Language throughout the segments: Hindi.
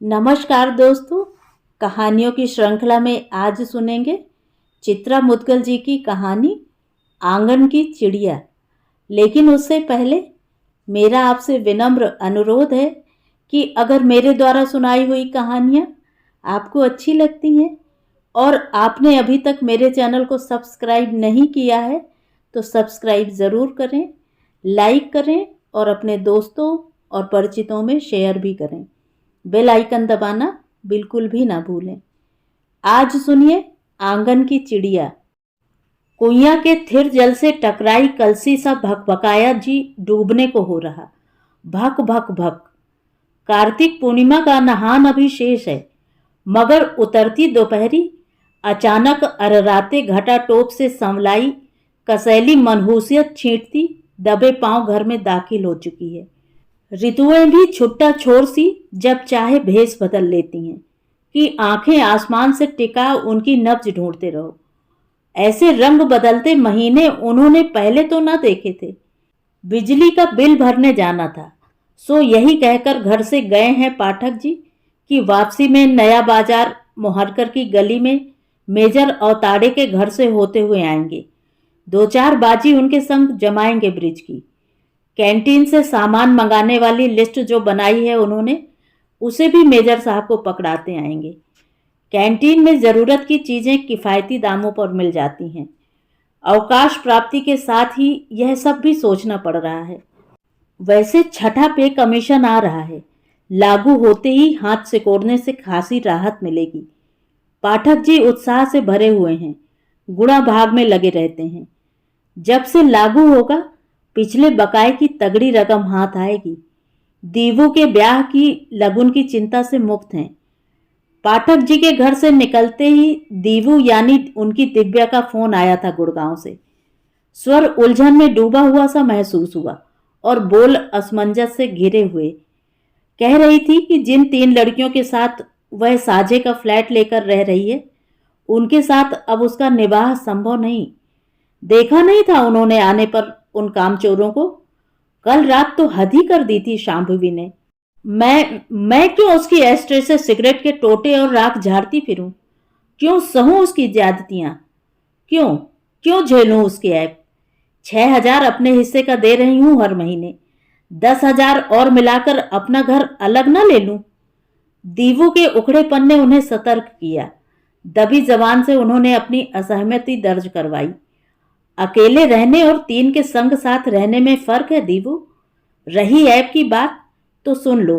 नमस्कार दोस्तों। कहानियों की श्रृंखला में आज सुनेंगे चित्रा मुद्गल जी की कहानी आंगन की चिड़िया। लेकिन उससे पहले मेरा आपसे विनम्र अनुरोध है कि अगर मेरे द्वारा सुनाई हुई कहानियाँ आपको अच्छी लगती हैं और आपने अभी तक मेरे चैनल को सब्सक्राइब नहीं किया है तो सब्सक्राइब ज़रूर करें, लाइक करें और अपने दोस्तों और परिचितों में शेयर भी करें। बेल आइकन दबाना बिल्कुल भी ना भूलें। आज सुनिए आंगन की चिड़िया। कुइयां के थिर जल से टकराई कलसी सा भकभकाया जी डूबने को हो रहा। भक भक भक। कार्तिक पूर्णिमा का नहान अभी शेष है, मगर उतरती दोपहरी अचानक अरराते घटा टोप से संवलाई कसैली मनहूसियत छींटती दबे पांव घर में दाखिल हो चुकी है। ऋतुएं भी छुट्टा छोर सी जब चाहे भेष बदल लेती हैं कि आंखें आसमान से टिका उनकी नब्ज ढूंढते रहो। ऐसे रंग बदलते महीने उन्होंने पहले तो न देखे थे। बिजली का बिल भरने जाना था, सो यही कहकर घर से गए हैं पाठक जी कि वापसी में नया बाजार मोहरकर की गली में मेजर औताड़े के घर से होते हुए आएंगे। दो चार बाजी उनके संग जमाएंगे ब्रिज की। कैंटीन से सामान मंगाने वाली लिस्ट जो बनाई है उन्होंने, उसे भी मेजर साहब को पकड़ाते आएंगे। कैंटीन में ज़रूरत की चीज़ें किफ़ायती दामों पर मिल जाती हैं। अवकाश प्राप्ति के साथ ही यह सब भी सोचना पड़ रहा है। वैसे छठा पे कमीशन आ रहा है, लागू होते ही हाथ सिकोड़ने से खासी राहत मिलेगी। पाठक जी उत्साह से भरे हुए हैं, गुणा भाग में लगे रहते हैं। जब से लागू होगा पिछले बकाए की तगड़ी रकम हाथ आएगी। दीवू के ब्याह की लगुन की चिंता से मुक्त हैं। पाठक जी के घर से निकलते ही दीवू यानी उनकी दिव्या का फोन आया था गुड़गांव से। स्वर उलझन में डूबा हुआ सा महसूस हुआ और बोल असमंजस से घिरे हुए। कह रही थी कि जिन 3 लड़कियों के साथ वह साझे का फ्लैट लेकर रह रही है, उनके साथ अब उसका निवाह संभव नहीं। देखा नहीं था उन्होंने आने पर उन कामचोरों को। कल रात तो हद ही कर दी थी शांभवी ने। मैं क्यों उसकी एस्ट्रे से सिगरेट के टोटे और राख झाड़ती फिरूं? क्यों सहूं उसकी ज्यादतियां? क्यों क्यों झेलूं उसके ऐप? 6,000 अपने हिस्से का दे रही हूं हर महीने। 10,000 और मिलाकर अपना घर अलग ना ले लूं? दीवू के उखड़ेपन ने उन्हें सतर्क किया। दबी जबान से उन्होंने अपनी असहमति दर्ज करवाई। अकेले रहने और 3 के संग साथ रहने में फर्क है दीवू। रही ऐप की बात तो सुन लो,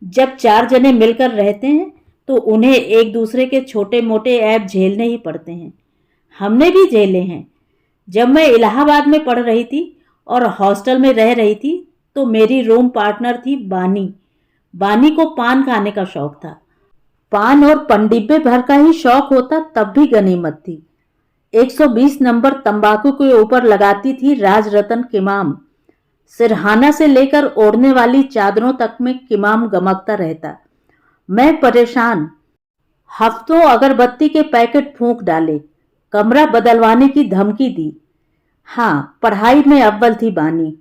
जब 4 जने मिलकर रहते हैं तो उन्हें एक दूसरे के छोटे मोटे ऐप झेलने ही पड़ते हैं। हमने भी झेले हैं। जब मैं इलाहाबाद में पढ़ रही थी और हॉस्टल में रह रही थी तो मेरी रूम पार्टनर थी बानी। बानी को पान खाने का शौक था। पान और पनडिब्बे भर का ही शौक होता तब भी गनीमत थी। 120 नंबर तंबाकू के ऊपर लगाती थी राज रतन किमाम। सिरहाना से लेकर ओढ़ने वाली चादरों तक में किमाम गमकता रहता। मैं परेशान। हफ्तों अगरबत्ती के पैकेट फूंक डाले, कमरा बदलवाने की धमकी दी। हाँ, पढ़ाई में अव्वल थी बानी।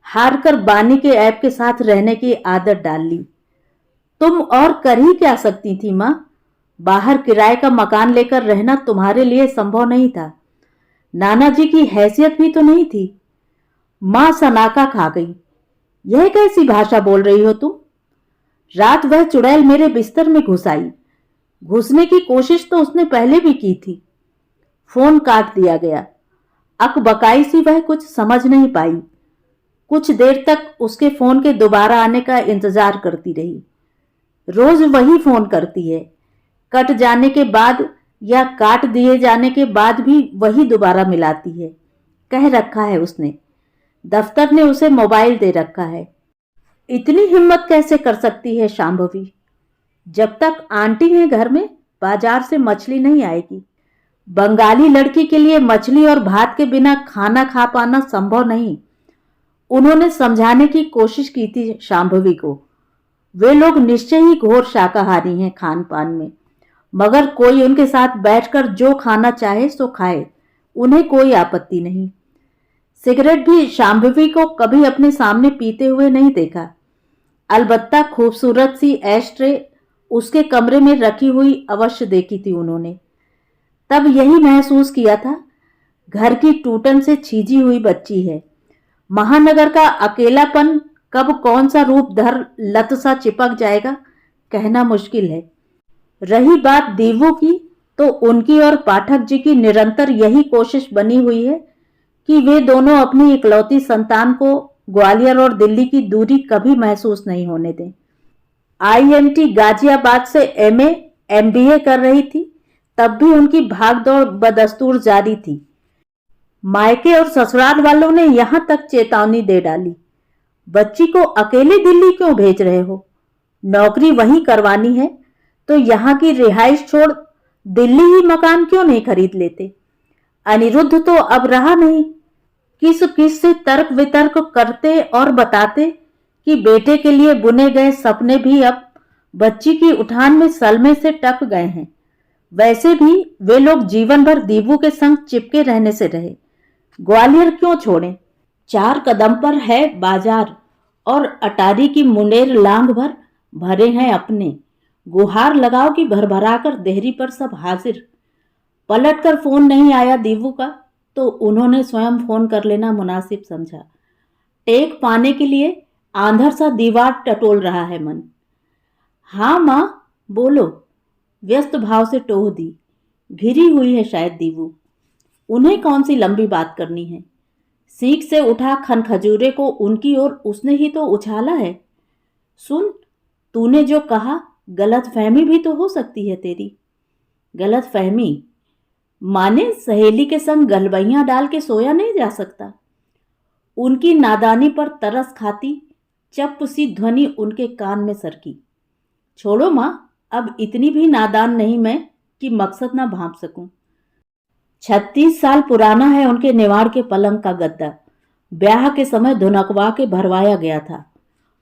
हार कर बानी के ऐप के साथ रहने की आदत डाल ली। तुम और कर ही क्या सकती थी माँ? बाहर किराए का मकान लेकर रहना तुम्हारे लिए संभव नहीं था। नाना जी की हैसियत भी तो नहीं थी। मां सनाका खा गई। यह कैसी भाषा बोल रही हो तुम? रात वह चुड़ैल मेरे बिस्तर में घुस आई। घुसने की कोशिश तो उसने पहले भी की थी। फोन काट दिया गया। अकबकाई सी वह कुछ समझ नहीं पाई। कुछ देर तक उसके फोन के दोबारा आने का इंतजार करती रही। रोज वही फोन करती है। कट जाने के बाद या काट दिए जाने के बाद भी वही दोबारा मिलाती है। कह रखा है उसने। दफ्तर ने उसे मोबाइल दे रखा है। इतनी हिम्मत कैसे कर सकती है शांभवी? जब तक आंटी है घर में बाजार से मछली नहीं आएगी। बंगाली लड़की के लिए मछली और भात के बिना खाना खा पाना संभव नहीं। उन्होंने समझाने की कोशिश की थी शांभवी को। वे लोग निश्चय ही घोर शाकाहारी हैं खान पान में, मगर कोई उनके साथ बैठकर जो खाना चाहे सो खाए, उन्हें कोई आपत्ति नहीं। सिगरेट भी शांभवी को कभी अपने सामने पीते हुए नहीं देखा। अलबत्ता खूबसूरत सी एश ट्रे उसके कमरे में रखी हुई अवश्य देखी थी उन्होंने। तब यही महसूस किया था, घर की टूटन से छीजी हुई बच्ची है। महानगर का अकेलापन कब कौन सा रूप धर लत सा चिपक जाएगा, कहना मुश्किल है। रही बात दीवू की, तो उनकी और पाठक जी की निरंतर यही कोशिश बनी हुई है कि वे दोनों अपनी इकलौती संतान को ग्वालियर और दिल्ली की दूरी कभी महसूस नहीं होने दें। IMT गाजियाबाद से MA MBA कर रही थी, तब भी उनकी भागदौड़ बदस्तूर जारी थी। मायके और ससुराल वालों ने यहां तक चेतावनी दे डाली, बच्ची को अकेले दिल्ली क्यों भेज रहे हो? नौकरी वहीं करवानी है तो यहाँ की रिहाइश छोड़ दिल्ली ही मकान क्यों नहीं खरीद लेते? अनिरुद्ध तो अब रहा नहीं, किस किस से तर्क वितर्क करते और बताते कि बेटे के लिए बुने गए सपने भी अब बच्ची की उठान में सलमे से टक गए हैं। वैसे भी वे लोग जीवन भर दीवू के संग चिपके रहने से रहे, ग्वालियर क्यों छोड़ें? 4 कदम पर है बाजार और अटारी की मुंडेर लांग भर भरे हैं अपने। गुहार लगाओ कि भरभरा कर देहरी पर सब हाजिर। पलट कर फोन नहीं आया दीवू का तो उन्होंने स्वयं फोन कर लेना मुनासिब समझा। टेक पाने के लिए आंधर सा दीवार टटोल रहा है मन। हाँ माँ बोलो, व्यस्त भाव से टोह दी। घिरी हुई है शायद दीवू, उन्हें कौन सी लंबी बात करनी है। सीख से उठा खन खजूरे को उनकी ओर उसने ही तो उछाला है। सुन, तूने जो कहा, गलत फहमी भी तो हो सकती है तेरी। गलत फहमी माने सहेली के संग गलबैयां डाल के सोया नहीं जा सकता। उनकी नादानी पर तरस खाती चप सी ध्वनि उनके कान में सरकी। छोड़ो माँ, अब इतनी भी नादान नहीं मैं कि मकसद ना भांप सकूं। 36 साल पुराना है उनके निवाड़ के पलंग का गद्दा। ब्याह के समय धुनकवा के भरवाया गया था।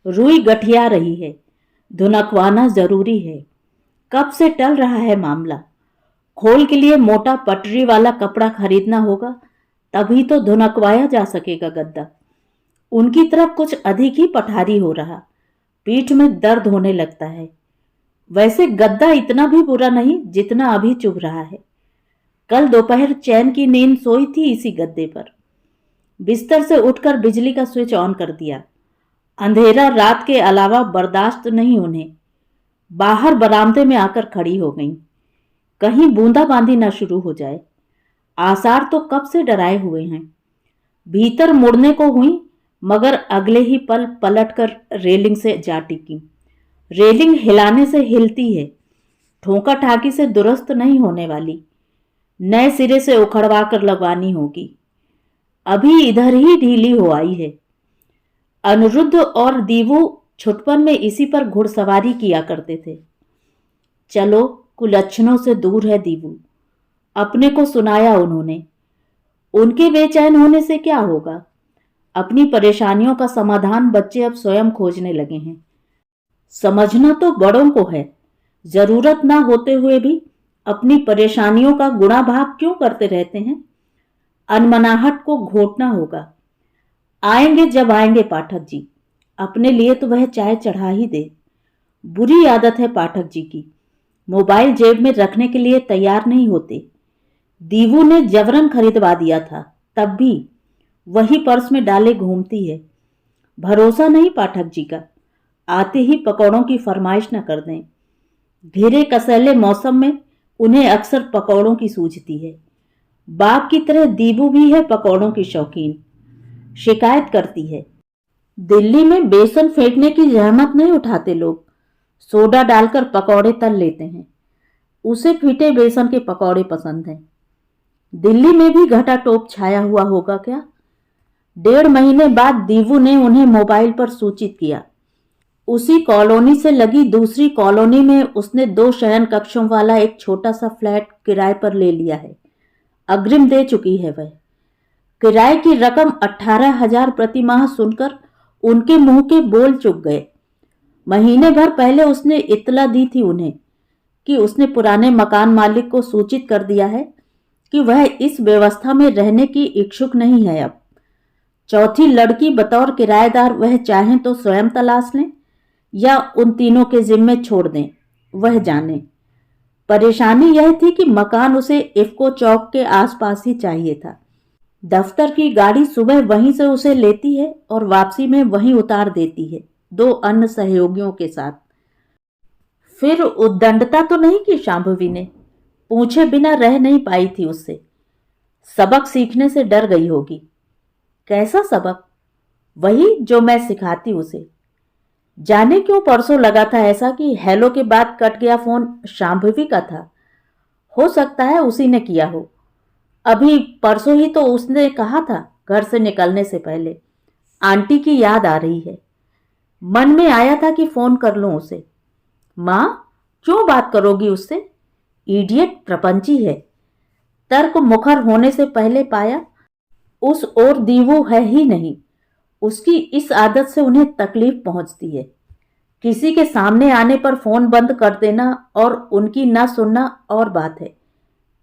रुई गठिया रही है, धुनकवाना जरूरी है। कब से टल रहा है मामला। खोल के लिए मोटा पटरी वाला कपड़ा खरीदना होगा, तभी तो धुनकवाया जा सकेगा गद्दा। उनकी तरफ कुछ अधिक ही पठारी हो रहा, पीठ में दर्द होने लगता है। वैसे गद्दा इतना भी बुरा नहीं जितना अभी चुभ रहा है। कल दोपहर चैन की नींद सोई थी इसी गद्दे पर। बिस्तर से उठकर बिजली का स्विच ऑन कर दिया। अंधेरा रात के अलावा बर्दाश्त नहीं उन्हें। बाहर बरामदे में आकर खड़ी हो गईं। कहीं बूंदाबांदी न शुरू हो जाए। आसार तो कब से डराए हुए हैं। भीतर मुड़ने को हुई, मगर अगले ही पल पलटकर रेलिंग से जा टिकी। रेलिंग हिलाने से हिलती है, ठोका ठाकी से दुरुस्त नहीं होने वाली। नए सिरे से उखड़वा कर लगवानी होगी। अभी इधर ही ढीली हो आई है। अनिरुद्ध और दीवू छुटपन में इसी पर घुड़सवारी किया करते थे। चलो, कुलक्षणों से दूर है दीवू, अपने को सुनाया उन्होंने। उनके बेचैन होने से क्या होगा। अपनी परेशानियों का समाधान बच्चे अब स्वयं खोजने लगे हैं। समझना तो बड़ों को है, जरूरत ना होते हुए भी अपनी परेशानियों का गुणा भाग क्यों करते रहते हैं। अनमनाहट को घोटना होगा। आएंगे जब आएंगे पाठक जी, अपने लिए तो वह चाय चढ़ा ही दे। बुरी आदत है पाठक जी की, मोबाइल जेब में रखने के लिए तैयार नहीं होते। दीवू ने जबरन खरीदवा दिया था, तब भी वही पर्स में डाले घूमती है। भरोसा नहीं पाठक जी का, आते ही पकौड़ों की फरमाइश न कर दें। घेरे कसैले मौसम में उन्हें अक्सर पकौड़ों की सूझती है। बाप की तरह दीवू भी है पकौड़ों की शौकीन। शिकायत करती है, दिल्ली में बेसन फेंकने की जहमत नहीं उठाते लोग, सोडा डालकर पकौड़े तल लेते हैं। उसे फीटे बेसन के पकौड़े पसंद हैं। दिल्ली में भी घटा टोप छाया हुआ होगा क्या। 1.5 महीने बाद दीवू ने उन्हें मोबाइल पर सूचित किया। उसी कॉलोनी से लगी दूसरी कॉलोनी में उसने 2 शयन कक्षों वाला एक छोटा सा फ्लैट किराए पर ले लिया है। अग्रिम दे चुकी है वह। किराए की रकम 18,000 प्रति माह सुनकर उनके मुंह के बोल चुक गए। महीने भर पहले उसने इत्तला दी थी उन्हें कि उसने पुराने मकान मालिक को सूचित कर दिया है कि वह इस व्यवस्था में रहने की इच्छुक नहीं है। अब चौथी लड़की बतौर किराएदार वह चाहें तो स्वयं तलाश लें या उन तीनों के जिम्मे छोड़ दें, वह जाने। परेशानी यह थी कि मकान उसे इफ्को चौक के आसपास ही चाहिए था। दफ्तर की गाड़ी सुबह वहीं से उसे लेती है और वापसी में वहीं उतार देती है, 2 अन्य सहयोगियों के साथ। फिर उद्दंडता तो नहीं की शांभवी ने, पूछे बिना रह नहीं पाई थी उससे। सबक सीखने से डर गई होगी। कैसा सबक? वही जो मैं सिखाती उसे। जाने क्यों परसों लगा था ऐसा कि हेलो के बाद कट गया फोन शांभवी का था। हो सकता है उसी ने किया हो। अभी परसों ही तो उसने कहा था घर से निकलने से पहले, आंटी की याद आ रही है। मन में आया था कि फोन कर लूं उसे। माँ, क्यों बात करोगी उससे? इडियट प्रपंची है। तर्क मुखर होने से पहले पाया उस ओर दीवू है ही नहीं। उसकी इस आदत से उन्हें तकलीफ पहुंचती है। किसी के सामने आने पर फोन बंद कर देना और उनकी ना सुनना और बात है,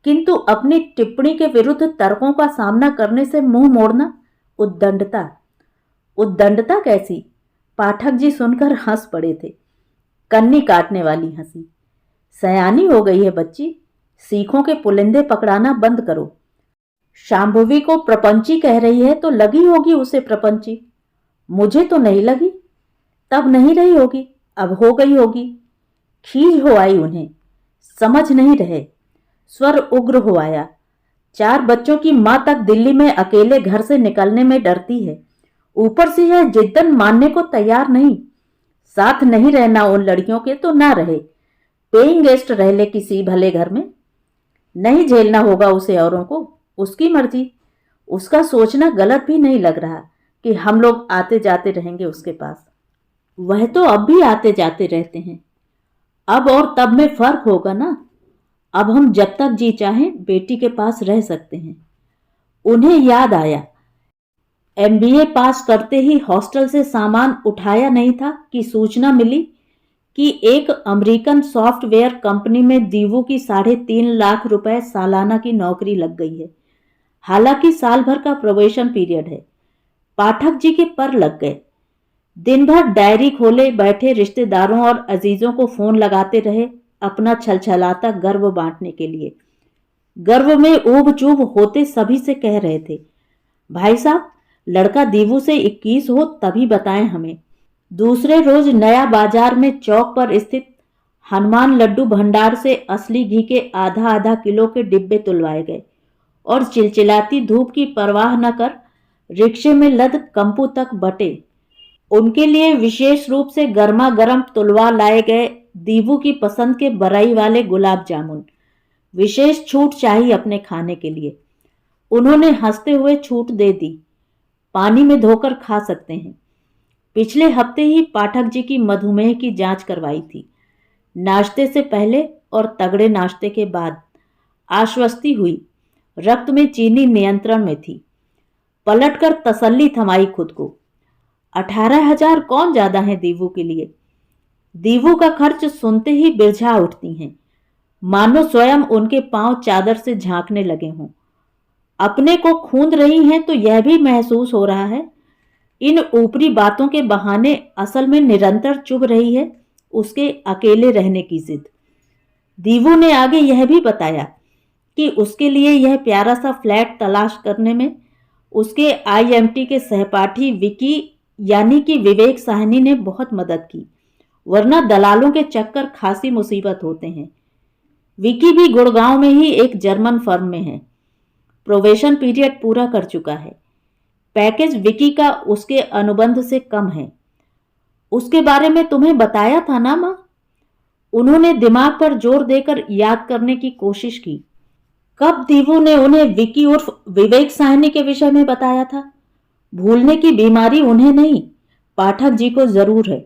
किंतु अपनी टिप्पणी के विरुद्ध तर्कों का सामना करने से मुंह मोड़ना उद्दंडता। उद्दंडता कैसी? पाठक जी सुनकर हंस पड़े थे, कन्नी काटने वाली हंसी। सयानी हो गई है बच्ची, सीखों के पुलिंदे पकड़ाना बंद करो। शांभवी को प्रपंची कह रही है तो लगी होगी उसे प्रपंची। मुझे तो नहीं लगी। तब नहीं रही होगी, अब हो गई होगी। खीज हो आई उन्हें, समझ नहीं रहे। स्वर उग्र हो आया। 4 बच्चों की मां तक दिल्ली में अकेले घर से निकलने में डरती है, ऊपर से यह जिद्दन मानने को तैयार नहीं। साथ नहीं रहना उन लड़कियों के तो ना रहे, पेइंग गेस्ट रह ले किसी भले घर में। नहीं झेलना होगा उसे औरों को, उसकी मर्जी। उसका सोचना गलत भी नहीं लग रहा कि हम लोग आते जाते रहेंगे उसके पास। वह तो अब भी आते जाते रहते हैं। अब और तब में फर्क होगा ना। अब हम जब तक जी चाहें बेटी के पास रह सकते हैं। उन्हें याद आया, एमबीए पास करते ही हॉस्टल से सामान उठाया नहीं था कि सूचना मिली कि एक अमेरिकन सॉफ्टवेयर कंपनी में दीवू की 3.5 लाख रुपए सालाना की नौकरी लग गई है। हालांकि साल भर का प्रोबेशन पीरियड है। पाठक जी के पर लग गए। दिन भर डायरी खोले बैठे रिश्तेदारों और अजीजों को फोन लगाते रहे, अपना छलछलाता गर्व बांटने के लिए। गर्व में ऊब चूब होते सभी से कह रहे थे, भाई साहब, लड़का दीवू से 21 हो तभी बताएं हमें। दूसरे रोज नया बाजार में चौक पर स्थित हनुमान लड्डू भंडार से असली घी के आधा आधा किलो के डिब्बे तुलवाए गए और चिलचिलाती धूप की परवाह न कर रिक्शे में लद कंपू तक बटे। उनके लिए विशेष रूप से गर्मा गर्म तुलवा लाए गए दीवू की पसंद के बरई वाले गुलाब जामुन। विशेष छूट चाहिए अपने खाने के लिए। उन्होंने हंसते हुए छूट दे दी, पानी में धोकर खा सकते हैं। पिछले हफ्ते ही पाठक जी की मधुमेह की जांच करवाई थी। नाश्ते से पहले और तगड़े नाश्ते के बाद आश्वस्ति हुई, रक्त में चीनी नियंत्रण में थी। पलटकर तसल्ली थमाई खुद को। 18,000 कौन ज्यादा है दीवू के लिए? दीवू का खर्च सुनते ही बिरझा उठती हैं, मानो स्वयं उनके पांव चादर से झांकने लगे हों। अपने को खूंद रही हैं तो यह भी महसूस हो रहा है इन ऊपरी बातों के बहाने असल में निरंतर चुभ रही है उसके अकेले रहने की जिद। दीवू ने आगे यह भी बताया कि उसके लिए यह प्यारा सा फ्लैट तलाश करने में उसके आईएमटी के सहपाठी विकी यानी कि विवेक साहनी ने बहुत मदद की, वरना दलालों के चक्कर खासी मुसीबत होते हैं। विकी भी गुड़गांव में ही एक जर्मन फर्म में है। प्रोबेशन पीरियड पूरा कर चुका है। पैकेज विकी का उसके अनुबंध से कम है। उसके बारे में तुम्हें बताया था ना मां? उन्होंने दिमाग पर जोर देकर याद करने की कोशिश की। कब दीवू ने उन्हें विकी उर्फ विवेक साहनी के विषय में बताया था? भूलने की बीमारी उन्हें नहीं, पाठक जी को जरूर है।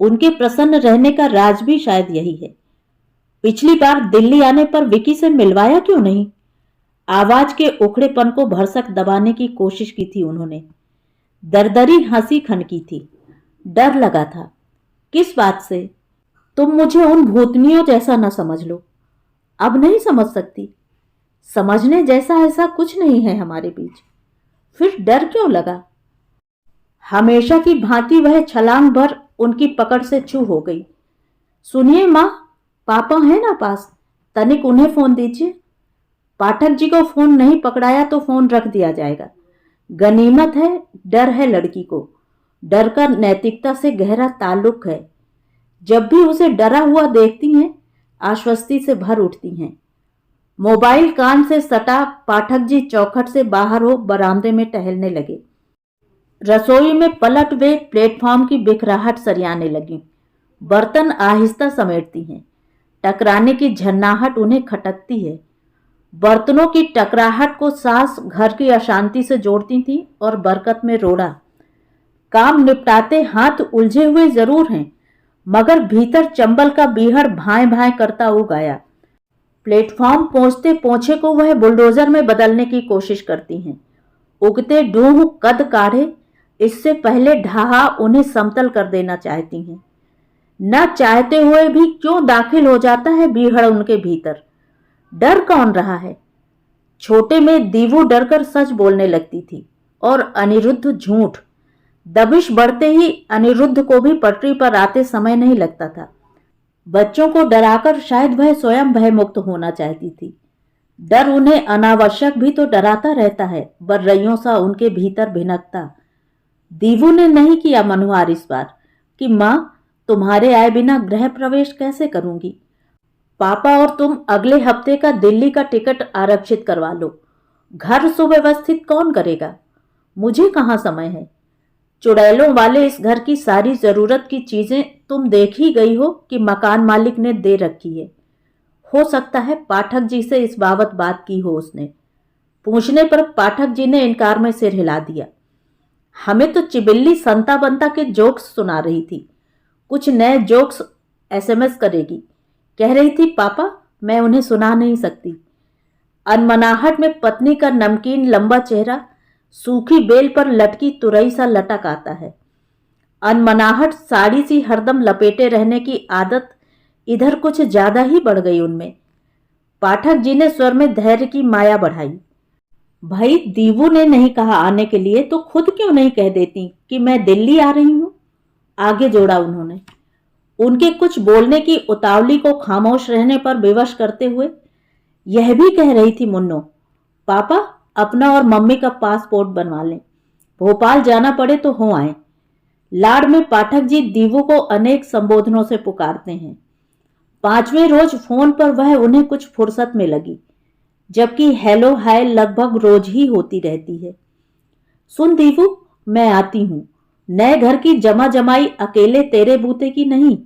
उनके प्रसन्न रहने का राज भी शायद यही है। पिछली बार दिल्ली आने पर विकी से मिलवाया क्यों नहीं? आवाज के उखड़ेपन को भरसक दबाने की कोशिश की थी उन्होंने। दरदरी हंसी खनकी थी। डर लगा था। किस बात से? तुम मुझे उन भूतनियों जैसा न समझ लो। अब नहीं समझ सकती। समझने जैसा ऐसा कुछ नहीं है हमारे बीच। फिर डर क्यों लगा? हमेशा की भांति वह छलांग भर उनकी पकड़ से छू हो गई। सुनिए मां, पापा है ना पास, तनिक उन्हें फोन दीजिए। पाठक जी को फोन नहीं पकड़ाया तो फोन रख दिया जाएगा। गनीमत है, डर है लड़की को। डर का नैतिकता से गहरा ताल्लुक है। जब भी उसे डरा हुआ देखती हैं, आश्वस्ति से भर उठती हैं। मोबाइल कान से सटा पाठक जी चौखट से बाहर हो बरामदे में टहलने लगे। रसोई में पलट वे प्लेटफॉर्म की बिखराहट सरियाने लगी। बर्तन आहिस्ता समेटती हैं। टकराने की झन्नाहट उन्हें खटकती है। बर्तनों की टकराहट को सास घर की अशांति से जोड़ती थी और बरकत में रोड़ा। काम निपटाते हाथ उलझे हुए जरूर हैं, मगर भीतर चंबल का बीहड़ भाएं भाएं करता हुआ गया। प्लेटफॉर्म पहुंचते पोछे को वह बुलडोजर में बदलने की कोशिश करती हैं। उगते डूह कद काढ़े, इससे पहले ढहा उन्हें समतल कर देना चाहती हैं। न चाहते हुए भी क्यों दाखिल हो जाता है बीहड़ उनके भीतर। डर कौन रहा है? छोटे में दीवू डरकर सच बोलने लगती थी और अनिरुद्ध झूठ। दबिश बढ़ते ही अनिरुद्ध को भी पटरी पर आते समय नहीं लगता था। बच्चों को डराकर शायद वह स्वयं भयमुक्त होना चाहती थी। डर उन्हें अनावश्यक भी तो डराता रहता है, बर्रइयों सा उनके भीतर भिनकता। दीवू ने नहीं किया मनुहार इस बार कि मां, तुम्हारे आए बिना गृह प्रवेश कैसे करूंगी। पापा और तुम अगले हफ्ते का दिल्ली का टिकट आरक्षित करवा लो। घर सुव्यवस्थित कौन करेगा? मुझे कहाँ समय है। चुड़ैलों वाले इस घर की सारी जरूरत की चीजें तुम देख ही गई हो कि मकान मालिक ने दे रखी है। हो सकता है पाठक जी से इस बाबत बात की हो उसने। पूछने पर पाठक जी ने इनकार में सिर हिला दिया। हमें तो चिबिल्ली संता बनता के जोक्स सुना रही थी। कुछ नए जोक्स एसएमएस करेगी। कह रही थी पापा, मैं उन्हें सुना नहीं सकती। अनमनाहट में पत्नी का नमकीन लंबा चेहरा सूखी बेल पर लटकी तुरई सा लटक आता है। अनमनाहट साड़ी सी हरदम लपेटे रहने की आदत इधर कुछ ज्यादा ही बढ़ गई उनमें। पाठक जी ने स्वर में धैर्य की माया बढ़ाई। भाई, दीवू ने नहीं कहा आने के लिए तो खुद क्यों नहीं कह देती कि मैं दिल्ली आ रही हूं? आगे जोड़ा उन्होंने। उनके कुछ बोलने की उतावली को खामोश रहने पर विवश करते हुए यह भी कह रही थी मुन्नो, पापा अपना और मम्मी का पासपोर्ट बनवा लें। भोपाल जाना पड़े तो हो आए। लाड़ में पाठक जी दीवू को अनेक संबोधनों से पुकारते हैं। 5वें रोज फोन पर वह उन्हें कुछ फुर्सत में लगी, जबकि हेलो हाय लगभग रोज ही होती रहती है। सुन दीवू, मैं आती हूं। नए घर की जमा जमाई अकेले तेरे बूते की नहीं।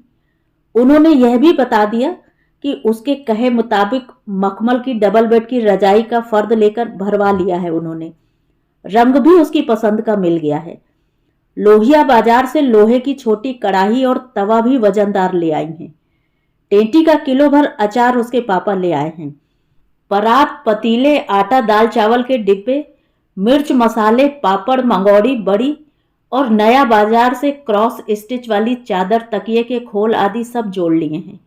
उन्होंने यह भी बता दिया कि उसके कहे मुताबिक मखमल की डबल बेड की रजाई का फर्द लेकर भरवा लिया है उन्होंने। रंग भी उसकी पसंद का मिल गया है। लोहिया बाजार से लोहे की छोटी कड़ाही और तवा भी वजनदार ले आई हैं। टेंटी का किलो भर अचार उसके पापा ले आए हैं। परात, पतीले, आटा दाल चावल के डिब्बे, मिर्च मसाले, पापड़, मंगौड़ी, बड़ी और नया बाजार से क्रॉस स्टिच वाली चादर, तकिए के खोल आदि सब जोड़ लिए हैं।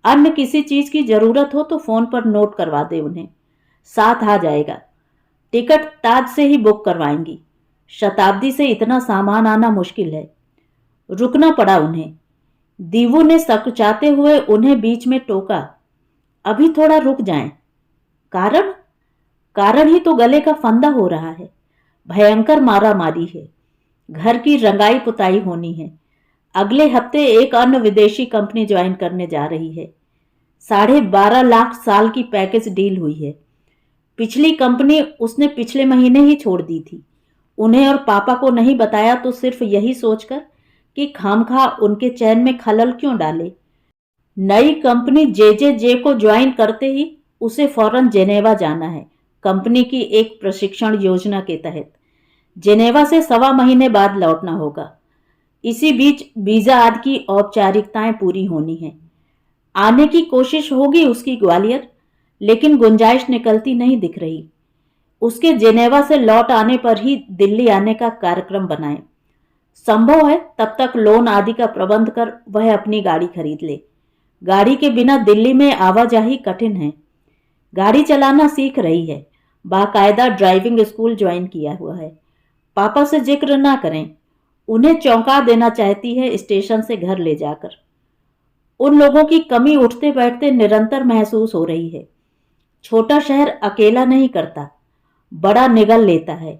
अन्य किसी चीज की जरूरत हो तो फोन पर नोट करवा दे उन्हें, साथ आ जाएगा। टिकट ताज से ही बुक करवाएंगी। शताब्दी से इतना सामान आना मुश्किल है। रुकना पड़ा उन्हें। दीवू ने सकुचाते हुए उन्हें बीच में टोका, अभी थोड़ा रुक जाएं। कारण? कारण ही तो गले का फंदा हो रहा है। भयंकर मारा मारी है। घर की रंगाई पुताई होनी है। अगले हफ्ते एक अन्य विदेशी कंपनी ज्वाइन करने जा रही है। 12.5 लाख साल की पैकेज डील हुई है। पिछली कंपनी उसने पिछले महीने ही छोड़ दी थी। उन्हें और पापा को नहीं बताया तो सिर्फ यही सोचकर कि खामखा उनके चैन में खलल क्यों डाले। नई कंपनी जे को ज्वाइन करते ही उसे फौरन जेनेवा जाना है, कंपनी की एक प्रशिक्षण योजना के तहत। जेनेवा से 1.25 महीने बाद लौटना होगा। इसी बीच वीजा आदि की औपचारिकताएं पूरी होनी है। आने की कोशिश होगी उसकी ग्वालियर, लेकिन गुंजाइश निकलती नहीं दिख रही। उसके जेनेवा से लौट आने पर ही दिल्ली आने का कार्यक्रम बनाएं। संभव है तब तक लोन आदि का प्रबंध कर वह अपनी गाड़ी खरीद ले। गाड़ी के बिना दिल्ली में आवाजाही कठिन है। गाड़ी चलाना सीख रही है। बाकायदा ड्राइविंग स्कूल ज्वाइन किया हुआ है। पापा से जिक्र ना करें, उन्हें चौंका देना चाहती है स्टेशन से घर ले जाकर। उन लोगों की कमी उठते बैठते निरंतर महसूस हो रही है। छोटा शहर अकेला नहीं करता, बड़ा निगल लेता है।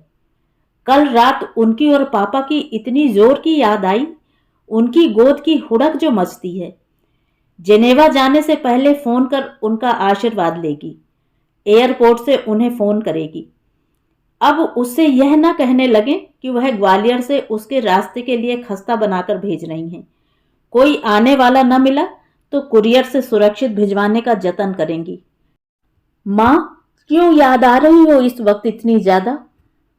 कल रात उनकी और पापा की इतनी जोर की याद आई, उनकी गोद की हुड़क जो मचती है। जेनेवा जाने से पहले फोन कर उनका आशीर्वाद लेगी, एयरपोर्ट से उन्हें फोन करेगी। अब उससे यह ना कहने लगे कि वह ग्वालियर से उसके रास्ते के लिए खस्ता बनाकर भेज रही हैं। कोई आने वाला न मिला तो कुरियर से सुरक्षित भिजवाने का जतन करेंगी। माँ, क्यों याद आ रही हो इस वक्त इतनी ज्यादा?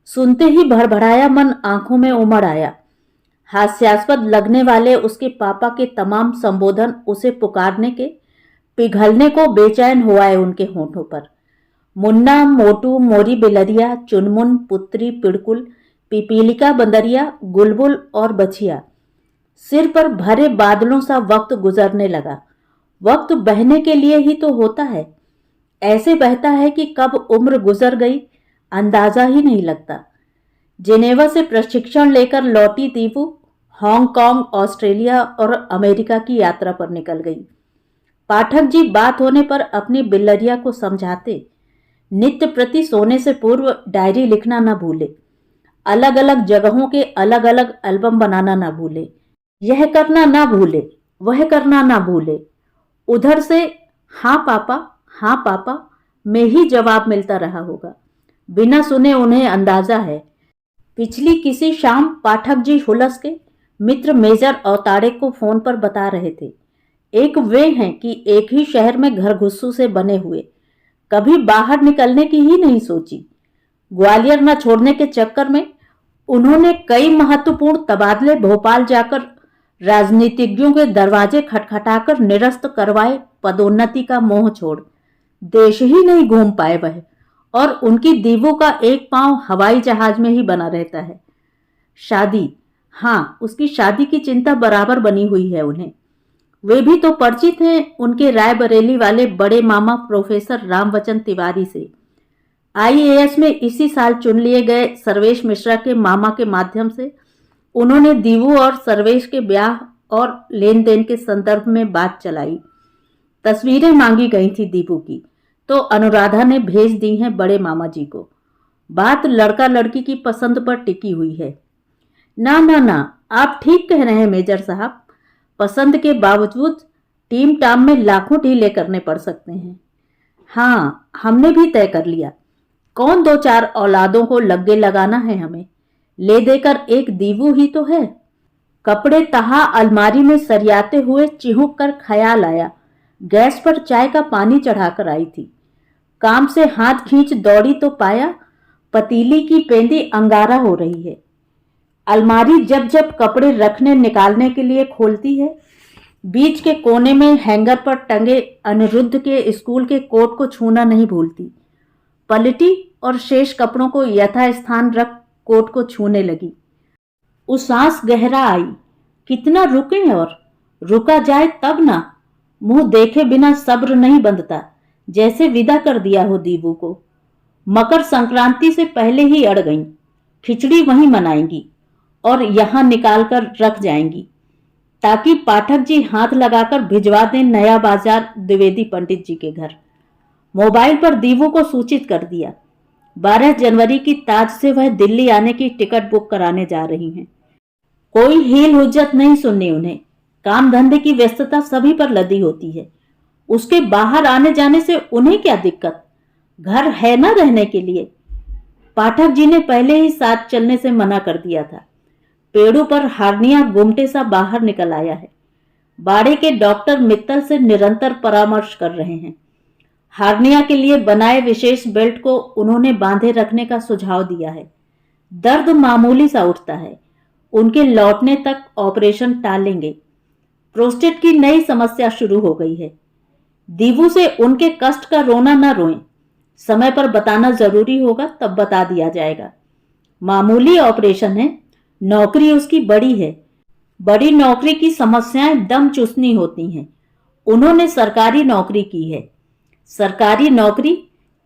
सुनते ही भड़बड़ाया मन आंखों में उमड़ आया। हास्यास्पद लगने वाले उसके पापा के तमाम संबोधन उसे पुकारने के पिघलने को बेचैन हुआ है उनके होठों पर। मुन्ना, मोटू, मोरी बिलरिया, चुनमुन, पुत्री, पिड़कुल, पिपीलिका बंदरिया, गुलबुल और बछिया। सिर पर भरे बादलों सा वक्त गुजरने लगा। वक्त बहने के लिए ही तो होता है। ऐसे बहता है कि कब उम्र गुजर गई अंदाजा ही नहीं लगता। जेनेवा से प्रशिक्षण लेकर लौटी दीपू हांगकांग, ऑस्ट्रेलिया और अमेरिका की यात्रा पर निकल गई। पाठक जी बात होने पर अपनी बिल्लरिया को समझाते, नित्य प्रति सोने से पूर्व डायरी लिखना न भूले, अलग अलग जगहों के अलग अलग एल्बम बनाना न भूले, यह करना ना भूले, वह करना ना भूले। उधर से हाँ पापा में ही जवाब मिलता रहा होगा। बिना सुने उन्हें अंदाजा है। पिछली किसी शाम पाठक जी हुलस के मित्र मेजर औताड़े को फोन पर बता रहे थे। एक वे हैं कि एक ही शहर में घर घुस्सू से बने हुए, कभी बाहर निकलने की ही नहीं सोची। ग्वालियर न छोड़ने के चक्कर में उन्होंने कई महत्वपूर्ण तबादले भोपाल जाकर राजनीतिज्ञों के दरवाजे खटखटाकर निरस्त करवाए। पदोन्नति का मोह छोड़ देश ही नहीं घूम पाए वह, और उनकी दीवों का एक पांव हवाई जहाज में ही बना रहता है। शादी, हाँ, उसकी शादी की चिंता बराबर बनी हुई है उन्हें। वे भी तो परिचित हैं उनके रायबरेली वाले बड़े मामा प्रोफेसर रामवचन तिवारी से। आईएएस में इसी साल चुन लिए गए सर्वेश मिश्रा के मामा के माध्यम से उन्होंने दीवू और सर्वेश के ब्याह और लेन देन के संदर्भ में बात चलाई। तस्वीरें मांगी गई थी दीपू की, तो अनुराधा ने भेज दी हैं बड़े मामा जी को। बात लड़का लड़की की पसंद पर टिकी हुई है। ना ना ना, आप ठीक कह रहे हैं मेजर साहब। पसंद के बावजूद टीम टाम में लाखों ढीले करने पड़ सकते हैं। हाँ, हमने भी तय कर लिया। कौन दो चार औलादों को लग्गे लगाना है हमें, ले देकर एक दीवू ही तो है। कपड़े तहा अलमारी में सरियाते हुए चिहुक कर ख्याल आया, गैस पर चाय का पानी चढ़ाकर आई थी। काम से हाथ खींच दौड़ी तो पाया पतीली की पेंदी अंगारा हो रही है। अलमारी जब जब कपड़े रखने निकालने के लिए खोलती है, बीच के कोने में हैंगर पर टंगे अनिरुद्ध के स्कूल के कोट को छूना नहीं भूलती। पलटी और शेष कपड़ों को यथास्थान रख कोट को छूने लगी। उस सांस गहरा आई, कितना रुके और रुका जाए तब ना। मुंह देखे बिना सब्र नहीं बंधता, जैसे विदा कर दिया हो दीवू को। मकर संक्रांति से पहले ही अड़ गईं। खिचड़ी वहीं मनाएंगी और यहां निकाल कर रख जाएंगी, ताकि पाठक जी हाथ लगाकर भिजवा दें नया बाजार द्विवेदी पंडित जी के घर। मोबाइल पर दीवू को सूचित कर दिया। 12 जनवरी की ताज से वह दिल्ली आने की टिकट बुक कराने जा रही हैं। कोई हील हुज्जत नहीं सुननी उन्हें। काम धंधे की व्यस्तता सभी पर लदी होती है। उसके बाहर आने जाने से उन्हें क्या दिक्कत, घर है ना रहने के लिए। पाठक जी ने पहले ही साथ चलने से मना कर दिया था। पेड़ों पर हार्निया गुमटे सा बाहर निकल आया है। बाड़े के डॉक्टर मित्तल से निरंतर परामर्श कर रहे हैं। हार्निया के लिए बनाए विशेष बेल्ट को उन्होंने बांधे रखने का सुझाव दिया है। दर्द मामूली सा उठता है। उनके लौटने तक ऑपरेशन टालेंगे। प्रोस्टेट की नई समस्या शुरू हो गई है। दीवू से उनके कष्ट का रोना न रोएं। समय पर बताना जरूरी होगा तब बता दिया जाएगा। मामूली ऑपरेशन है। नौकरी उसकी बड़ी है। बड़ी नौकरी की समस्याएं दम चुसनी होती हैं। उन्होंने सरकारी नौकरी की है। सरकारी नौकरी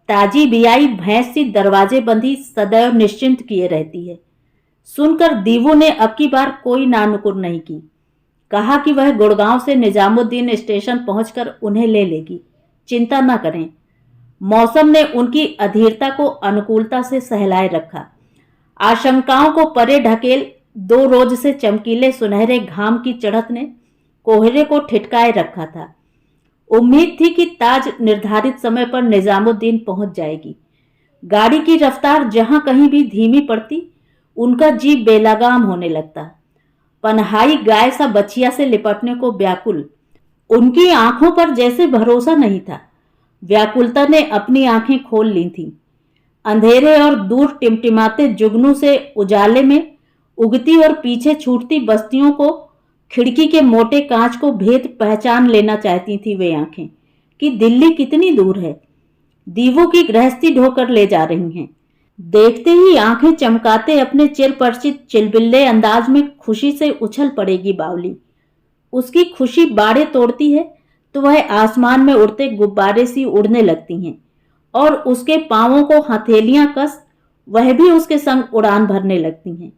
ताजी बियाई भैंस सी दरवाजे बंदी सदैव निश्चिंत किए रहती है। सुनकर दीवू ने अब की बार कोई नानुकुर नहीं की। कहा कि वह गुड़गांव से निजामुद्दीन स्टेशन पहुंचकर उन्हें ले लेगी, चिंता न करें। मौसम ने उनकी अधीरता को अनुकूलता से सहलाए रखा। आशंकाओं को परे ढकेल 2 रोज से चमकीले सुनहरे घाम की चढ़त ने कोहरे को ठिठकाए रखा था। उम्मीद थी कि ताज निर्धारित समय पर निजामुद्दीन पहुंच जाएगी। गाड़ी की रफ्तार जहां कहीं भी धीमी पड़ती, उनका जी बेलगाम होने लगता। पनहाई गाय सा बछिया से लिपटने को व्याकुल, उनकी आंखों पर जैसे भरोसा नहीं था। व्याकुलता ने अपनी आंखें खोल ली थीं। अंधेरे और दूर टिमटिमाते जुगनू से उजाले में उगती और पीछे छूटती बस्तियों को, खिड़की के मोटे कांच को भेद पहचान लेना चाहती थी वे आंखें कि दिल्ली कितनी दूर है, दीवों की गृहस्थी ढोकर ले जा रही हैं। देखते ही आंखें चमकाते अपने चिरपरिचित चिलबिल्ले अंदाज में खुशी से उछल पड़ेगी बावली। उसकी खुशी बाड़े तोड़ती है तो वह आसमान में उड़ते गुब्बारे सी उड़ने लगती हैं और उसके पांवों को हथेलियां कस वह भी उसके संग उड़ान भरने लगती हैं।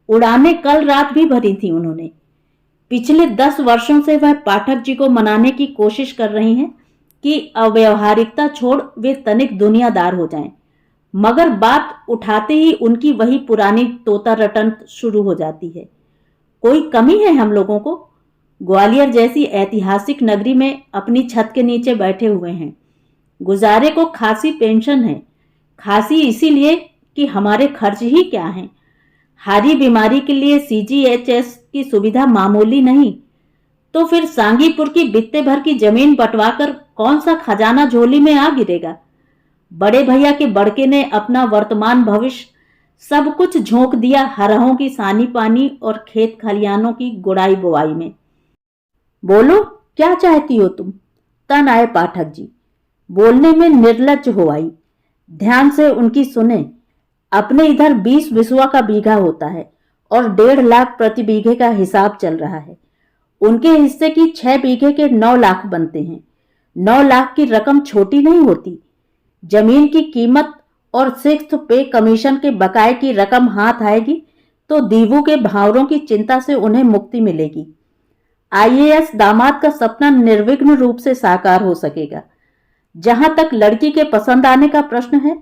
उड़ाने कल रात भी भरी थी उन्होंने। पिछले 10 वर्षों से वह पाठक जी को मनाने की कोशिश कर रही हैं कि अव्यवहारिकता छोड़ वे तनिक दुनियादार हो जाएं, मगर बात उठाते ही उनकी वही पुरानी तोता रटन शुरू हो जाती है। कोई कमी है हम लोगों को? ग्वालियर जैसी ऐतिहासिक नगरी में अपनी छत के नीचे बैठे हुए हैं। गुजारे को खासी पेंशन है। खासी इसीलिए कि हमारे खर्च ही क्या हैं। हारी बीमारी के लिए CGHS की सुविधा मामूली नहीं, तो फिर सांगीपुर की बित्ते भर की जमीन बंटवाकर कौन सा खजाना झोली में आ गिरेगा। बड़े भैया के बड़के ने अपना वर्तमान भविष्य सब कुछ झोंक दिया हरहों की सानी पानी और खेत खलियानों की गुड़ाई बुआई में। बोलो, क्या चाहती हो तुम? तन आए पाठक जी। बोलने में निर्लज्ज हो आई। ध्यान से उनकी सुने। अपने इधर 20 बिसवा का बीघा होता है और 1.5 लाख प्रति बीघे का हिसाब चल रहा है। उनके हिस्से की 6 बीघे के 9 लाख बनते हैं। 9 लाख की रकम छोटी नहीं होती। जमीन की कीमत और 6th पे कमीशन के बकाये की रकम हाथ आएगी तो दीवू के भावरों की चिंता से उन्हें मुक्ति मिलेगी। IAS दामाद का सपना निर्विघ्न रूप से साकार हो सकेगा। जहां तक लड़की के पसंद आने का प्रश्न है,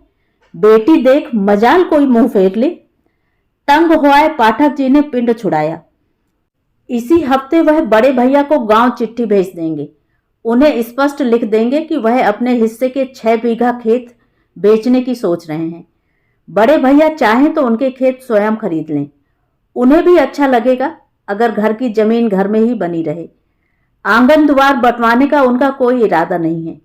बेटी देख मजाल कोई मुंह फेर ले। तंग हुए पाठक जी ने पिंड छुड़ाया। इसी हफ्ते वह बड़े भैया को गांव चिट्ठी भेज देंगे। उन्हें स्पष्ट लिख देंगे कि वह अपने हिस्से के 6 बीघा खेत बेचने की सोच रहे हैं। बड़े भैया चाहें तो उनके खेत स्वयं खरीद लें। उन्हें भी अच्छा लगेगा अगर घर की जमीन घर में ही बनी रहे। आंगन द्वार बंटवाने का उनका कोई इरादा नहीं है।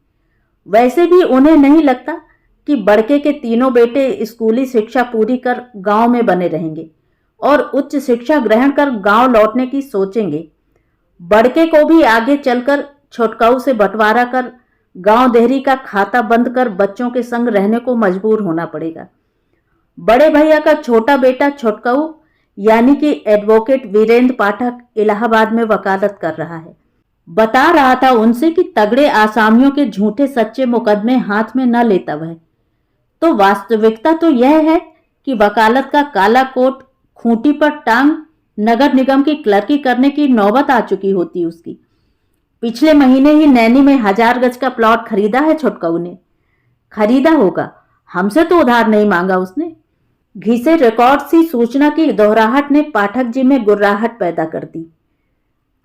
वैसे भी उन्हें नहीं लगता कि बड़के के तीनों बेटे स्कूली शिक्षा पूरी कर गांव में बने रहेंगे और उच्च शिक्षा ग्रहण कर गांव लौटने की सोचेंगे। बड़के को भी आगे चलकर छोटकाऊ से बंटवारा कर गांव देहरी का खाता बंद कर बच्चों के संग रहने को मजबूर होना पड़ेगा। बड़े भैया का छोटा बेटा छोटकाऊ यानी कि एडवोकेट वीरेंद्र पाठक इलाहाबाद में वकालत कर रहा है। बता रहा था उनसे कि तगड़े आसामियों के झूठे सच्चे मुकदमे हाथ में न लेता वह। तो वास्तविकता तो यह है कि वकालत का काला कोट खूंटी पर टांग नगर निगम की क्लर्की करने की नौबत आ चुकी होती उसकी। पिछले महीने ही नैनी में 1000 गज का प्लॉट खरीदा है छोटकाऊ ने। खरीदा होगा, हमसे तो उधार नहीं मांगा उसने। घिसे रिकॉर्ड सी सूचना की दोहराहट ने पाठक जी में गुर्राहट पैदा कर दी।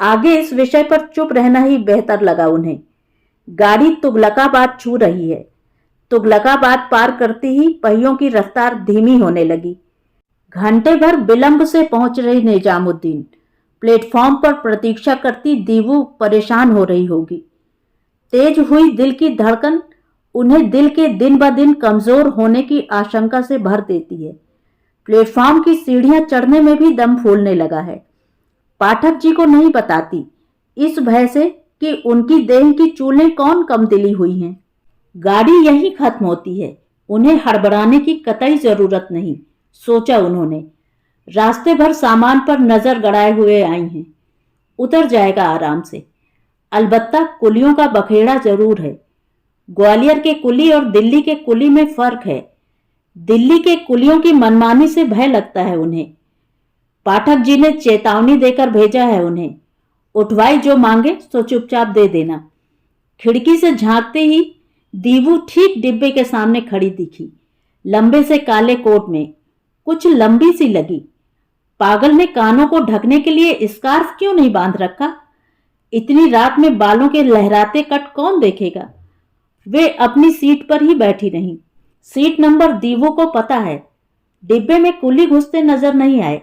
आगे इस विषय पर चुप रहना ही बेहतर लगा उन्हें। गाड़ी तुगलकाबाद छू रही है। तुगलकाबाद पार करती ही पहियों की रफ्तार धीमी होने लगी। घंटे भर विलंब से पहुंच रही निजामुद्दीन। प्लेटफॉर्म पर प्रतीक्षा करती दीवू परेशान हो रही होगी। तेज हुई दिल की धड़कन उन्हें दिल के दिन ब दिन कमजोर होने की आशंका से भर देती है। प्लेटफॉर्म की सीढ़ियां चढ़ने में भी दम फूलने लगा है। पाठक जी को नहीं बताती, इस भय से कि उनकी देह की चूलें कौन कम दिली हुई हैं। गाड़ी यहीं खत्म होती है, उन्हें हड़बड़ाने की कतई जरूरत नहीं, सोचा उन्होंने। रास्ते भर सामान पर नजर गड़ाए हुए आई हैं। उतर जाएगा आराम से। अलबत्ता कुलियों का बखेड़ा जरूर है। ग्वालियर के कुली और दिल्ली के कुली में फर्क है। दिल्ली के कुलियों की मनमानी से भय लगता है उन्हें। पाठक जी ने चेतावनी देकर भेजा है उन्हें उठवाई जो मांगे सो चुपचाप दे देना। खिड़की से झांकते ही दीवू ठीक डिब्बे के सामने खड़ी दिखी, लंबे से काले कोट में, कुछ लंबी सी लगी। पागल ने कानों को ढकने के लिए स्कार्फ क्यों नहीं बांध रखा? इतनी रात में बालों के लहराते कट कौन देखेगा? वे अपनी सीट पर ही बैठी रहीं। सीट नंबर दीवू को पता है। डिब्बे में कुली घुसते नजर नहीं आए।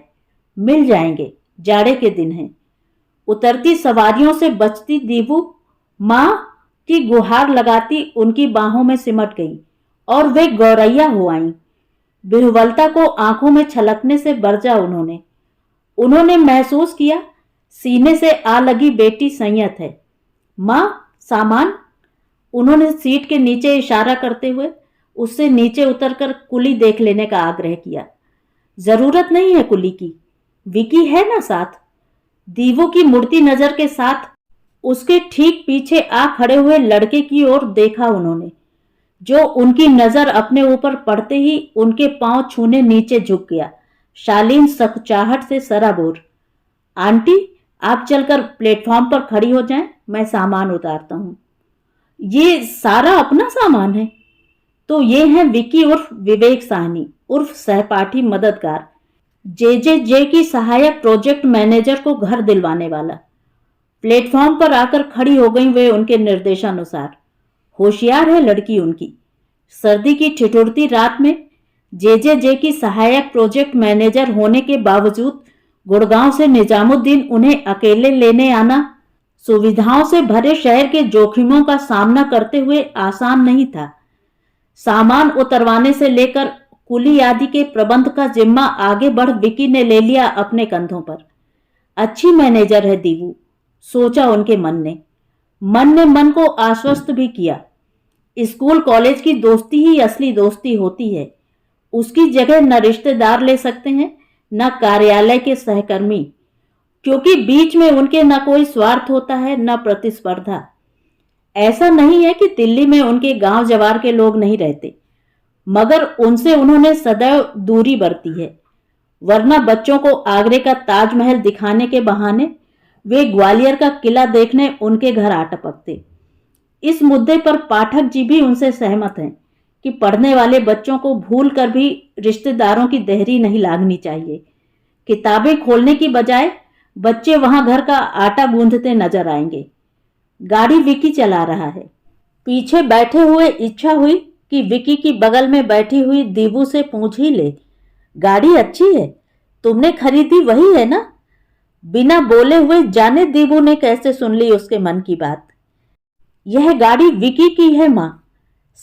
मिल जाएंगे, जाड़े के दिन हैं। उतरती सवारियों से बचती दीवू माँ की गुहार लगाती उनकी बाहों में सिमट गई और वे गौरैया हो आईं। बिरबलता को आंखों में छलकने से बरजा उन्होंने महसूस किया सीने से आ लगी बेटी संयत है। माँ, सामान। उन्होंने सीट के नीचे इशारा करते हुए उससे नीचे उतरकर कुली देख लेने का आग्रह किया। जरूरत नहीं है कुली की, विकी है ना साथ। दीवू की मुड़ती नजर के साथ उसके ठीक पीछे आ खड़े हुए लड़के की ओर देखा उन्होंने, जो उनकी नजर अपने ऊपर पड़ते ही उनके पांव छूने नीचे झुक गया, शालीन सकचाहट से सराबोर। आंटी, आप चलकर प्लेटफॉर्म पर खड़ी हो जाएं, मैं सामान उतारता हूं। ये सारा अपना सामान है? तो ये है विकी उर्फ विवेक साहनी उर्फ सहपाठी मददगार, जे की सहायक प्रोजेक्ट मैनेजर को घर दिलवाने वाला। प्लेटफॉर्म पर आकर खड़ी हो गई वे उनके निर्देशानुसार। होशियार है लड़की उनकी। सर्दी की ठिठुरती रात में जे की सहायक प्रोजेक्ट मैनेजर होने के बावजूद गुड़गांव से निजामुद्दीन उन्हें अकेले लेने आना सुविधाओं से भरे शहर के जोखिमों का सामना करते हुए आसान नहीं था। सामान उतरवाने से लेकर कुली आदि के प्रबंध का जिम्मा आगे बढ़ विकी ने ले लिया अपने कंधों पर। अच्छी मैनेजर है दीवू, सोचा उनके मन ने मन को आश्वस्त भी किया। स्कूल कॉलेज की दोस्ती ही असली दोस्ती होती है। उसकी जगह न रिश्तेदार ले सकते हैं न कार्यालय के सहकर्मी, क्योंकि बीच में उनके न कोई स्वार्थ होता है न प्रतिस्पर्धा। ऐसा नहीं है कि दिल्ली में उनके गांव जवार के लोग नहीं रहते, मगर उनसे उन्होंने सदैव दूरी बरती है। वरना बच्चों को आगरे का ताजमहल दिखाने के बहाने वे ग्वालियर का किला देखने उनके घर आ टपकते। इस मुद्दे पर पाठक जी भी उनसे सहमत हैं कि पढ़ने वाले बच्चों को भूल कर भी रिश्तेदारों की देहरी नहीं लागनी चाहिए। किताबें खोलने की बजाय बच्चे वहां घर का आटा गूंथते नजर आएंगे। गाड़ी विकी चला रहा है। पीछे बैठे हुए इच्छा हुई कि विकी की बगल में बैठी हुई दीवू से पूछ ही ले, गाड़ी अच्छी है, तुमने खरीदी वही है ना? बिना बोले हुए जाने दीवू ने कैसे सुन ली उसके मन की बात। यह गाड़ी विकी की है माँ।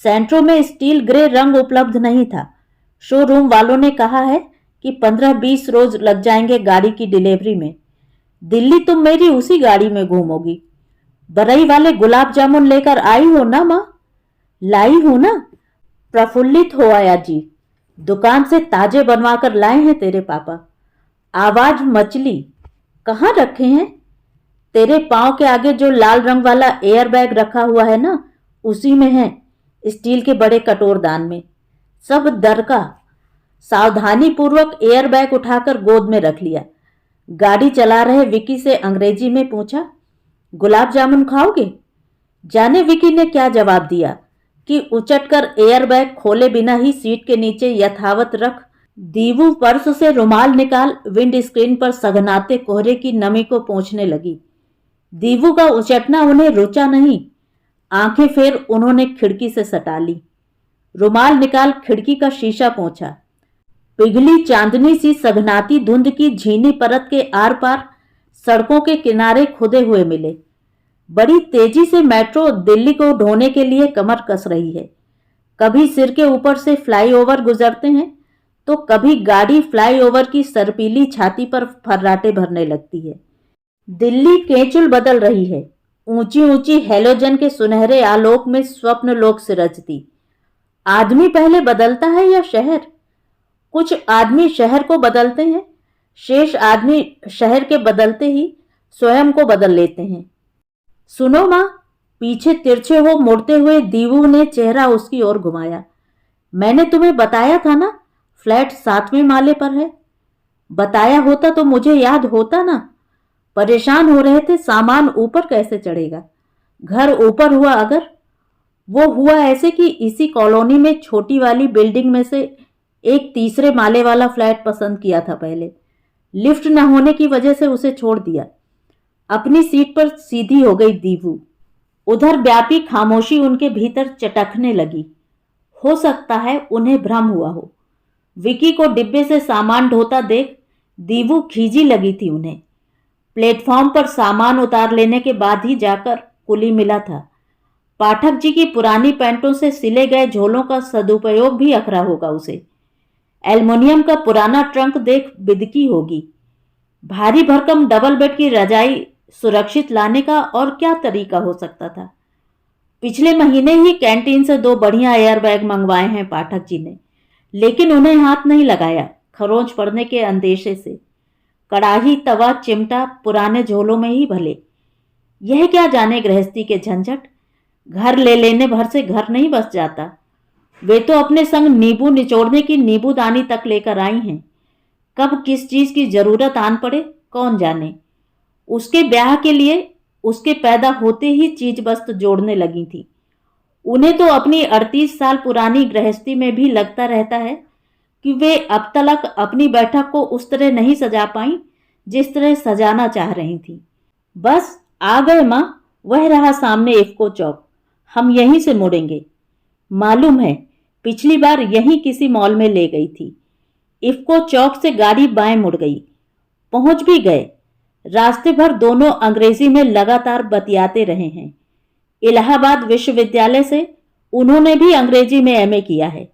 सेंट्रो में स्टील ग्रे रंग उपलब्ध नहीं था। शोरूम वालों ने कहा है कि 15-20 रोज लग जाएंगे गाड़ी की डिलीवरी में। दिल्ली तुम मेरी उसी गाड़ी में घूमोगी। बरई वाले गुलाब जामुन लेकर आई हो ना माँ? लाई हूं ना। प्रफुल्लित हो आया जी, दुकान से ताजे बनवा कर लाए हैं तेरे पापा। आवाज मचली, कहाँ रखे हैं? तेरे पांव के आगे जो लाल रंग वाला एयर बैग रखा हुआ है ना, उसी में है, स्टील के बड़े कटोरदान में। सब दर का। सावधानी पूर्वक एयर बैग उठाकर गोद में रख लिया। गाड़ी चला रहे विकी से अंग्रेजी में पूछा, गुलाब जामुन खाओगे? जाने विकी ने क्या जवाब दिया कि उचटकर एयर बैग खोले बिना ही सीट के नीचे यथावत रख दीवू पर्स से रुमाल निकाल विंड स्क्रीन पर सघनाते कोहरे की नमी को पोंछने लगी। दीवू का उचटना उन्हें रुचा नहीं। आंखें फेर उन्होंने खिड़की से सटा ली। रुमाल निकाल खिड़की का शीशा पोंछा। पिघली चांदनी सी सघनाती धुंध की झीनी परत के आर पार सड़कों के किनारे खुदे हुए मिले। बड़ी तेजी से मेट्रो दिल्ली को ढोने के लिए कमर कस रही है। कभी सिर के ऊपर से फ्लाईओवर गुजरते हैं तो कभी गाड़ी फ्लाईओवर की सरपीली छाती पर फर्राटे भरने लगती है। दिल्ली केचुल बदल रही है। ऊंची ऊंची हेलोजन के सुनहरे आलोक में स्वप्न लोक सिरजती। आदमी पहले बदलता है या शहर? कुछ आदमी शहर को बदलते हैं, शेष आदमी शहर के बदलते ही स्वयं को बदल लेते हैं। सुनो माँ, पीछे तिरछे हो मुड़ते हुए दीवू ने चेहरा उसकी ओर घुमाया। मैंने तुम्हें बताया था ना, फ्लैट 7वें माले पर है। बताया होता तो मुझे याद होता ना। परेशान हो रहे थे सामान ऊपर कैसे चढ़ेगा, घर ऊपर हुआ अगर। वो हुआ ऐसे कि इसी कॉलोनी में छोटी वाली बिल्डिंग में से एक तीसरे माले वाला फ्लैट पसंद किया था पहले। लिफ्ट न होने की वजह से उसे छोड़ दिया। अपनी सीट पर सीधी हो गई दीवू। उधर व्यापी खामोशी उनके भीतर चटकने लगी। हो सकता है उन्हें भ्रम हुआ हो। विकी को डिब्बे से सामान ढोता देख दीवू खीजी लगी थी उन्हें। प्लेटफॉर्म पर सामान उतार लेने के बाद ही जाकर कुली मिला था। पाठक जी की पुरानी पैंटों से सिले गए झोलों का सदुपयोग भी अखरा होगा उसे। एल्युमिनियम का पुराना ट्रंक देख बिदकी होगी। भारी भरकम डबल बेड की रजाई सुरक्षित लाने का और क्या तरीका हो सकता था। पिछले महीने ही कैंटीन से 2 बढ़िया एयरबैग मंगवाए हैं पाठक जी ने, लेकिन उन्हें हाथ नहीं लगाया खरोंच पड़ने के अंदेशे से। कड़ाही, तवा, चिमटा पुराने झोलों में ही भले। यह क्या जाने गृहस्थी के झंझट। घर ले लेने भर से घर नहीं बस जाता। वे तो अपने संग नींबू निचोड़ने की नींबूदानी तक लेकर आई हैं। कब किस चीज की जरूरत आन पड़े कौन जाने। उसके ब्याह के लिए उसके पैदा होते ही चीज वस्त जोड़ने लगी थी। उन्हें तो अपनी 38 साल पुरानी गृहस्थी में भी लगता रहता है कि वे अब तक अपनी बैठक को उस तरह नहीं सजा पाई जिस तरह सजाना चाह रही थी। बस आ गए माँ, वह रहा सामने इफ्को चौक। हम यहीं से मुड़ेंगे। मालूम है पिछली बार यहीं किसी मॉल में ले गई थी। इफ्को चौक से गाड़ी बाएं मुड़ गई। पहुंच भी गए। रास्ते भर दोनों अंग्रेजी में लगातार बतियाते रहे हैं। इलाहाबाद विश्वविद्यालय से उन्होंने भी अंग्रेजी में एमए किया है,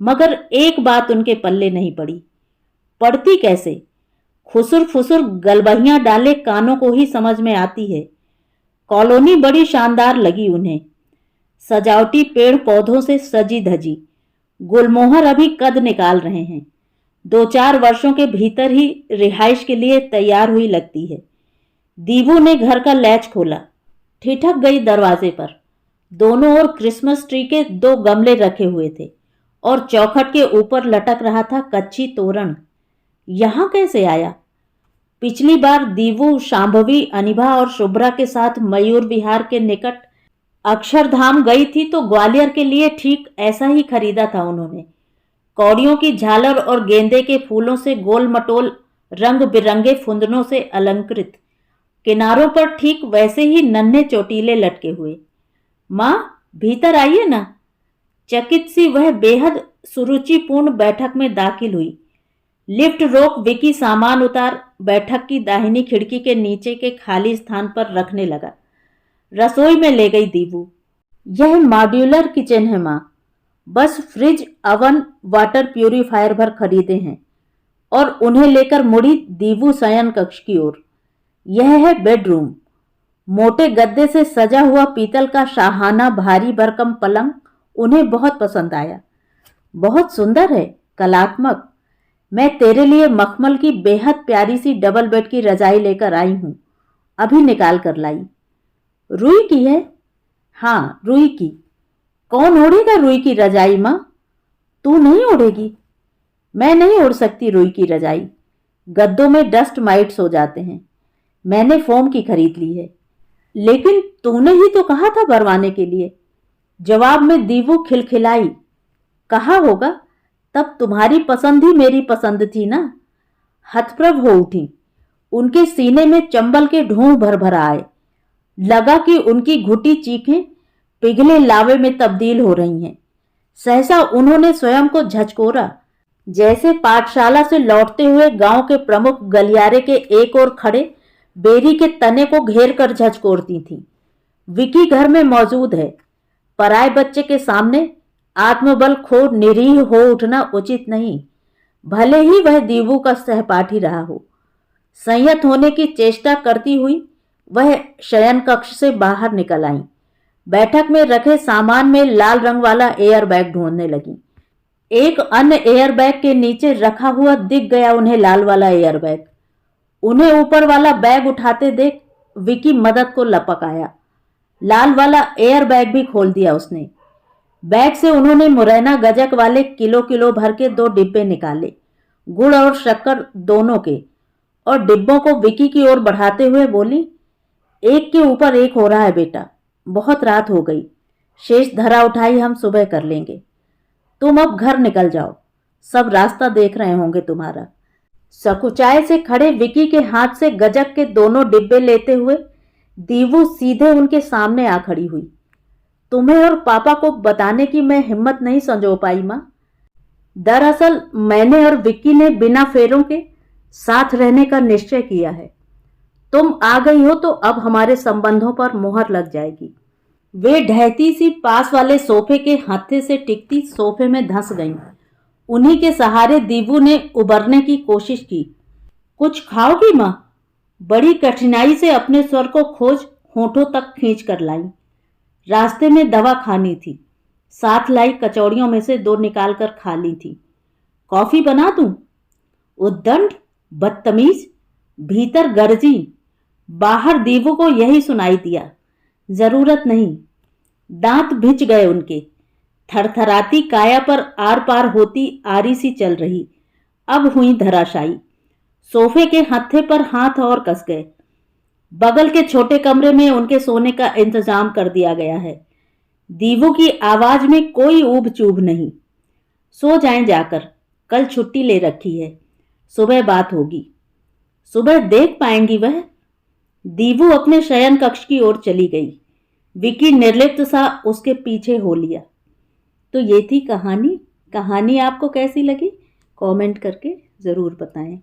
मगर एक बात उनके पल्ले नहीं पड़ी। पढ़ती कैसे? खुसुर फुसुर गलबहियां डाले कानों को ही समझ में आती है। कॉलोनी बड़ी शानदार लगी उन्हें। सजावटी पेड़ पौधों से सजी धजी। गुलमोहर अभी कद निकाल रहे हैं। 2-4 वर्षों के भीतर ही रिहाइश के लिए तैयार हुई लगती है। दीवू ने घर का लैच खोला। ठिठक गई दरवाजे पर। दोनों ओर क्रिसमस ट्री के 2 गमले रखे हुए थे और चौखट के ऊपर लटक रहा था कच्ची तोरण। यहां कैसे आया? पिछली बार दीवू, शांभवी, अनिभा और शुभ्रा के साथ मयूर विहार के निकट अक्षरधाम गई थी तो ग्वालियर के लिए ठीक ऐसा ही खरीदा था उन्होंने। कौड़ियों की झालर और गेंदे के फूलों से गोल मटोल रंग बिरंगे फुंदनों से अलंकृत, किनारों पर ठीक वैसे ही नन्हे चोटीले लटके हुए। माँ, भीतर आइए ना। चकित सी वह बेहद सुरुचिपूर्ण बैठक में दाखिल हुई। लिफ्ट रोक विकी सामान उतार बैठक की दाहिनी खिड़की के नीचे के खाली स्थान पर रखने लगा। रसोई में ले गई दीवू। यह मॉड्यूलर किचन है माँ, बस फ्रिज, अवन, वाटर प्यूरिफायर भर खरीदे हैं। और उन्हें लेकर मुड़ी दीवू शयन कक्ष की ओर। यह है बेडरूम। मोटे गद्दे से सजा हुआ पीतल का शाहाना भारी भरकम पलंग उन्हें बहुत पसंद आया। बहुत सुंदर है, कलात्मक। मैं तेरे लिए मखमल की बेहद प्यारी सी डबल बेड की रजाई लेकर आई हूं, अभी निकाल कर लाई। रुई की है? हाँ, रुई की। कौन ओढ़ेगा रुई की रजाई माँ? तू नहीं ओढ़ेगी? मैं नहीं ओढ़ सकती रुई की रजाई। गद्दों में डस्ट माइट्स हो जाते हैं। मैंने फोम की खरीद ली है। लेकिन तूने ही तो कहा था भरवाने के लिए। जवाब में दीवू खिलखिलाई। कहा होगा, तब तुम्हारी पसंद ही मेरी पसंद थी ना। हतप्रभ हो उठी। उनके सीने में चंबल के ढूंढ भर भर आए। लगा कि उनकी घुटी चीखें पिघले लावे में तब्दील हो रही हैं। सहसा उन्होंने स्वयं को झचकोरा, जैसे पाठशाला से लौटते हुए गांव के प्रमुख गलियारे के एक ओर खड़े बेरी के तने को घेर कर झचकोरती थीं। विकी घर में मौजूद है। पराए बच्चे के सामने आत्मबल खो निरीह हो उठना उचित नहीं, भले ही वह दीवू का सहपाठी रहा हो। संयत होने की चेष्टा करती हुई वह शयन कक्ष से बाहर निकल आई। बैठक में रखे सामान में लाल रंग वाला एयरबैग ढूंढने लगी। एक अन्य एयरबैग के नीचे रखा हुआ दिख गया उन्हें लाल वाला एयरबैग। उन्हें ऊपर वाला बैग उठाते देख विकी मदद को लपक आया। लाल वाला एयरबैग भी खोल दिया उसने। बैग से उन्होंने मुरैना गजक वाले किलो किलो भर के 2 डिब्बे निकाले, गुड़ और शक्कर दोनों के, और डिब्बों को विकी की ओर बढ़ाते हुए बोली, एक के ऊपर एक हो रहा है बेटा, बहुत रात हो गई, शेष धरा उठाई हम सुबह कर लेंगे। तुम अब घर निकल जाओ, सब रास्ता देख रहे होंगे तुम्हारा। सकुचाए से खड़े विकी के हाथ से गजक के दोनों डिब्बे लेते हुए दीवू सीधे उनके सामने आ खड़ी हुई। तुम्हें और पापा को बताने की मैं हिम्मत नहीं संजो पाई मां। दरअसल मैंने और विक्की ने बिना फेरों के साथ रहने का निश्चय किया है। तुम आ गई हो तो अब हमारे संबंधों पर मुहर लग जाएगी। वे ढहती सी पास वाले सोफे के हत्थे से टिकती सोफे में धंस गईं। उन्हीं के सहारे दीवू ने उबरने की कोशिश की। कुछ खाओगी मां? बड़ी कठिनाई से अपने स्वर को खोज होठों तक खींच कर लाई। रास्ते में दवा खानी थी, साथ लाई कचौड़ियों में से 2 निकालकर खा ली थी। कॉफी बना दूं? उद्दंड, बदतमीज, भीतर गरजी। बाहर दीवू को यही सुनाई दिया, जरूरत नहीं। दांत भिंच गए उनके। थरथराती काया पर आर पार होती आरी सी चल रही, अब हुई धराशायी। सोफे के हत्थे पर हाथ और कस गए। बगल के छोटे कमरे में उनके सोने का इंतजाम कर दिया गया है। दीवू की आवाज में कोई ऊब चूब नहीं। सो जाएं जाकर, कल छुट्टी ले रखी है, सुबह बात होगी। सुबह देख पाएंगी वह। दीवू अपने शयन कक्ष की ओर चली गई। विकी निर्लिप्त सा उसके पीछे हो लिया। तो ये थी कहानी। कहानी आपको कैसी लगी कमेंट करके ज़रूर बताएं।